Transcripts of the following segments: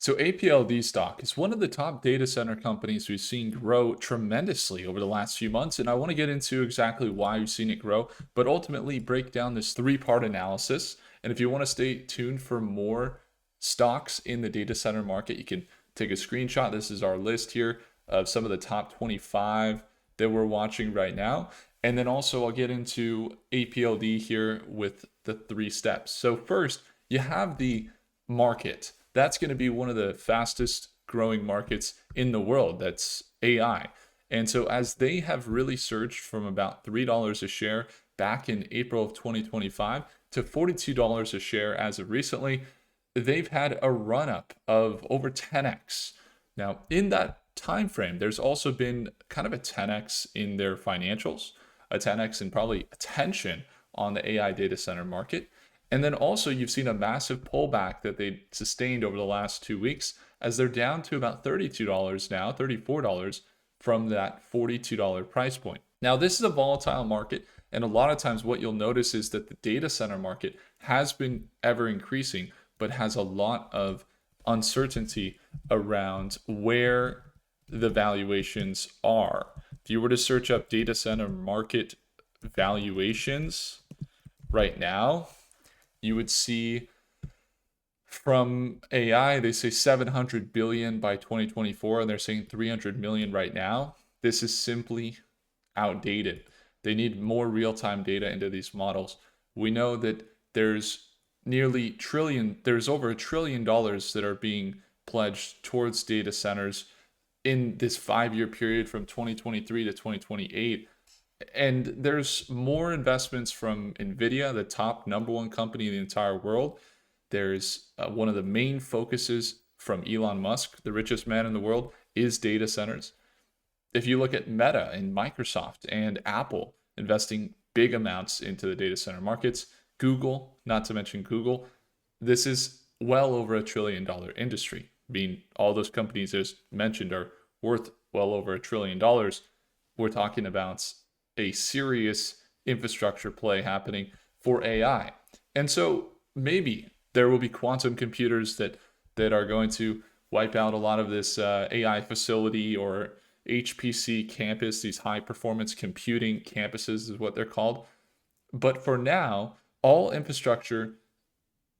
So APLD stock is one of the top data center companies we've seen grow tremendously over the last few months, and I want to get into exactly why we've seen it grow, but ultimately break down this three-part analysis. And if you want to stay tuned for more stocks in the data center market, you can take a screenshot. This is our list here of some of the top 25 that we're watching right now. And then also I'll get into APLD here with the three steps. So first, you have the market. That's going to be one of the fastest growing markets in the world. That's AI. And so as they have really surged from about $3 a share back in April of 2025 to $42 a share as of recently, they've had a run up of over 10x. Now, in that time frame, there's also been kind of a 10x in their financials, a 10x in probably attention on the AI data center market. And then also you've seen a massive pullback that they sustained over the last 2 weeks as they're down to about $32 now, $34 from that $42 price point. Now, this is a volatile market, and a lot of times what you'll notice is that the data center market has been ever increasing, but has a lot of uncertainty around where the valuations are. If you were to search up data center market valuations right now, you would see from AI, they say 700 billion by 2024, and they're saying 300 million right now. This is simply outdated. They need more real-time data into these models. We know that there's over $1 trillion that are being pledged towards data centers in this 5-year period from 2023 to 2028. And there's more investments from NVIDIA, the top number one company in the entire world. There's one of the main focuses from Elon Musk, the richest man in the world, is data centers. If you look at Meta and Microsoft and Apple investing big amounts into the data center markets, Google, not to mention Google, this is well over $1 trillion industry. I mean, all those companies as mentioned are worth well over $1 trillion. We're talking about a serious infrastructure play happening for AI. And so maybe there will be quantum computers that are going to wipe out a lot of this AI facility or HPC campus, these high performance computing campuses is what they're called. But for now, all infrastructure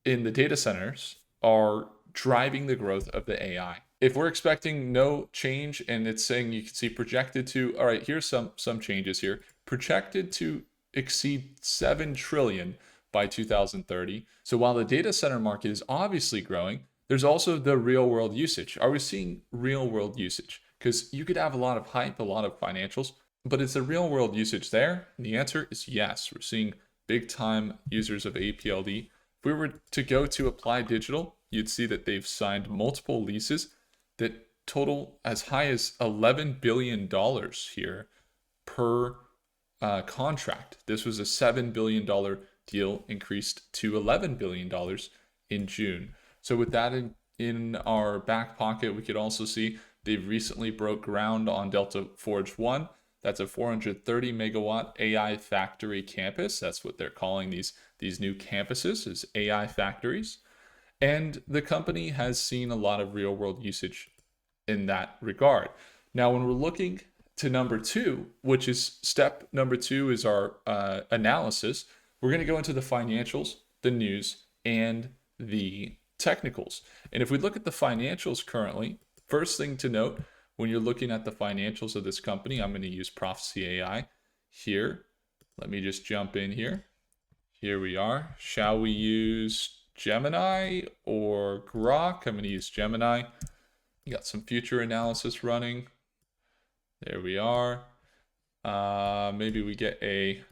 in the data centers are driving the growth of the AI. If we're expecting no change and it's saying you can see projected to, all right, here's some changes here, projected to exceed 7 trillion by 2030. So while the data center market is obviously growing, there's also the real world usage. Are we seeing real world usage? Because you could have a lot of hype, a lot of financials, but is the real world usage there? And the answer is yes. We're seeing big time users of APLD. If we were to go to Apply Digital, you'd see that they've signed multiple leases that total as high as $11 billion here per contract. This was a $7 billion deal increased to $11 billion in June. So with that in our back pocket, we could also see they've recently broke ground on Delta Forge 1. That's a 430 megawatt AI factory campus. That's what they're calling these new campuses, is AI factories. And the company has seen a lot of real world usage in that regard. Now, when we're looking to number two, which is step number two is our analysis, we're going to go into the financials, the news, and the technicals. And if we look at the financials currently, first thing to note, when you're looking at the financials of this company, I'm going to use Prophecy AI here. Let me just jump in here. Here we are. Shall we use Gemini or Grok? I'm going to use Gemini. You got some future analysis running. There we are. Maybe we get a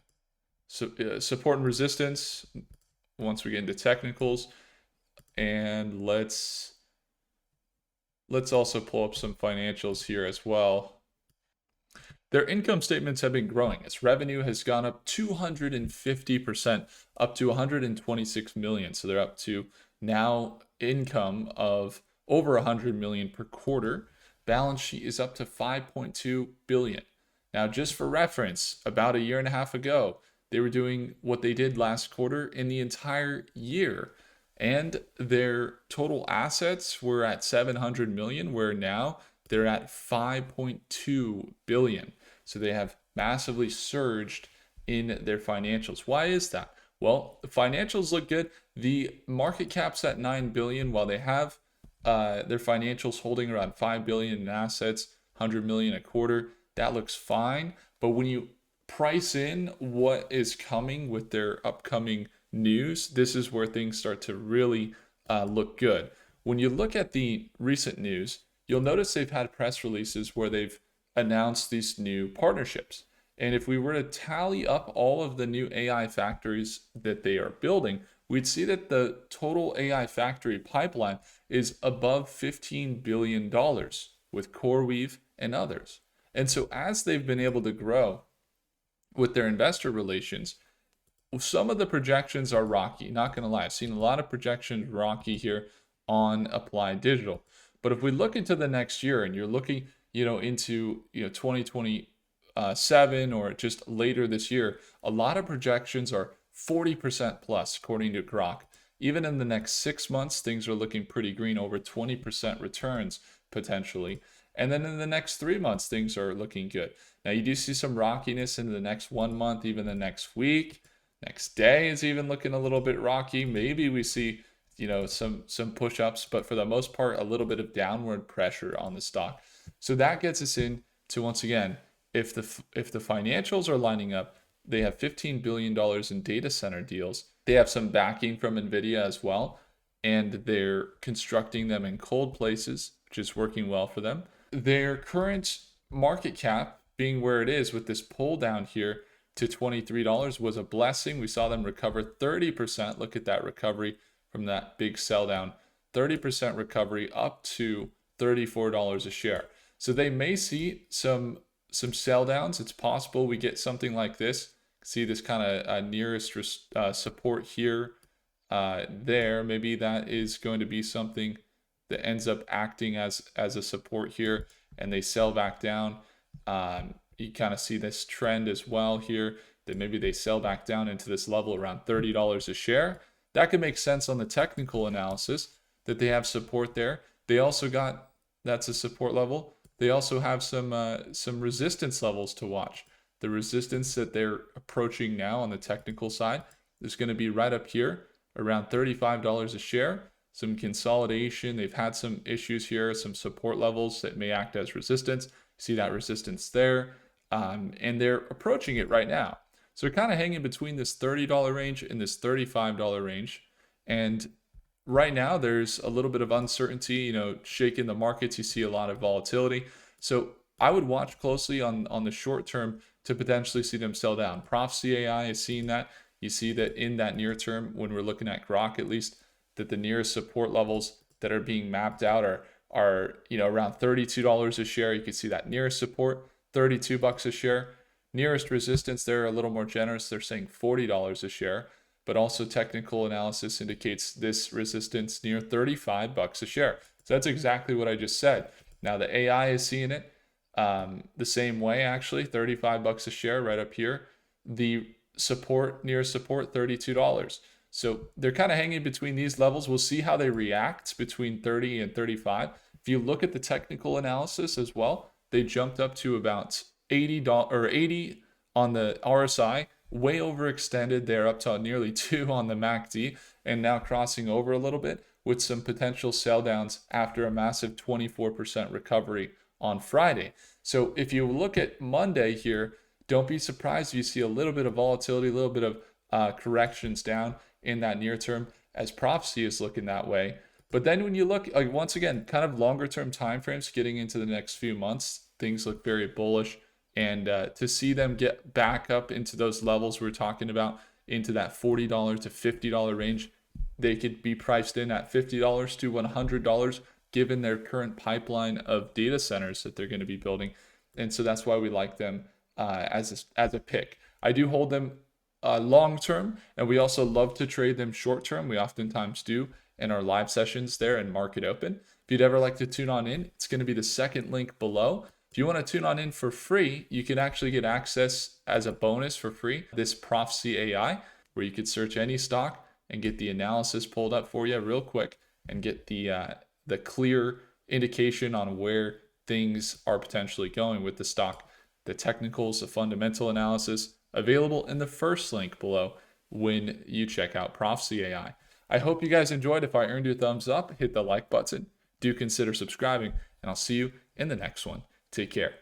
support and resistance once we get into technicals. And let's also pull up some financials here as well. Their income statements have been growing. Its revenue has gone up 250%, up to 126 million. So they're up to now income of over 100 million per quarter. Balance sheet is up to 5.2 billion. Now, just for reference, about a year and a half ago, they were doing what they did last quarter in the entire year. And their total assets were at 700 million, where now they're at 5.2 billion. So they have massively surged in their financials. Why is that? Well, the financials look good. The market cap's at 9 billion, while they have their financials holding around 5 billion in assets, 100 million a quarter. That looks fine. But when you price in what is coming with their upcoming news, this is where things start to really look good. When you look at the recent news, you'll notice they've had press releases where they've announced these new partnerships. And if we were to tally up all of the new AI factories that they are building, we'd see that the total AI factory pipeline is above $15 billion with CoreWeave and others. And so as they've been able to grow with their investor relations, some of the projections are rocky. Not going to lie, I've seen a lot of projections rocky here on Applied Digital. But if we look into the next year, and you're looking, into 2027 or just later this year, a lot of projections are 40% plus, according to Grok. Even in the next 6 months, things are looking pretty green, over 20% returns potentially. And then in the next 3 months, things are looking good. Now, you do see some rockiness in the next 1 month, even the next week. Next day is even looking a little bit rocky. Maybe we see, some push-ups, but for the most part, a little bit of downward pressure on the stock. So that gets us into, once again, if the financials are lining up, they have $15 billion in data center deals. They have some backing from NVIDIA as well, and they're constructing them in cold places, which is working well for them. Their current market cap being where it is with this pull down here to $23 was a blessing. We saw them recover 30%. Look at that recovery from that big sell down. 30% recovery up to $34 a share. So they may see some sell downs. It's possible we get something like this. See this kind of nearest support here, there. Maybe that is going to be something that ends up acting as a support here, and they sell back down. You kind of see this trend as well here, that maybe they sell back down into this level around $30 a share. That could make sense on the technical analysis, that they have support there. They also got, that's a support level. They also have some resistance levels to watch. The resistance that they're approaching now on the technical side is going to be right up here around $35 a share. Some consolidation. They've had some issues here, some support levels that may act as resistance. See that resistance there, and they're approaching it right now. So they're kind of hanging between this $30 range and this $35 range. And right now there's a little bit of uncertainty, shaking the markets. You see a lot of volatility. So I would watch closely on the short term to potentially see them sell down. Prophecy AI is seeing that. You see that in that near term, when we're looking at Grok at least, that the nearest support levels that are being mapped out are around $32 a share. You can see that nearest support, $32 a share. Nearest resistance, they're a little more generous. They're saying $40 a share, but also technical analysis indicates this resistance near $35 a share. So that's exactly what I just said. Now the AI is seeing it the same way, actually, $35 a share right up here. The support, nearest support, $32. So they're kind of hanging between these levels. We'll see how they react between 30 and 35. If you look at the technical analysis as well, they jumped up to about $80 or 80 on the RSI, way overextended. They're up to nearly 2 on the MACD, and now crossing over a little bit with some potential sell downs after a massive 24% recovery on Friday. So if you look at Monday here, don't be surprised if you see a little bit of volatility, a little bit of corrections down in that near term, as prophecy is looking that way. But then when you look, once again, kind of longer term timeframes getting into the next few months, things look very bullish. And to see them get back up into those levels we're talking about, into that $40 to $50 range, they could be priced in at $50 to $100 given their current pipeline of data centers that they're going to be building. And so that's why we like them as a pick. I do hold them long term, and we also love to trade them short term. We oftentimes do in our live sessions there in Market Open. If you'd ever like to tune on in, it's going to be the second link below. If you want to tune on in for free, you can actually get access as a bonus for free, this Prophecy AI, where you could search any stock and get the analysis pulled up for you real quick and get the clear indication on where things are potentially going with the stock. The technicals, the fundamental analysis available in the first link below when you check out Prophecy AI. I hope you guys enjoyed. If I earned you a thumbs up, hit the like button. Do consider subscribing, and I'll see you in the next one. Take care.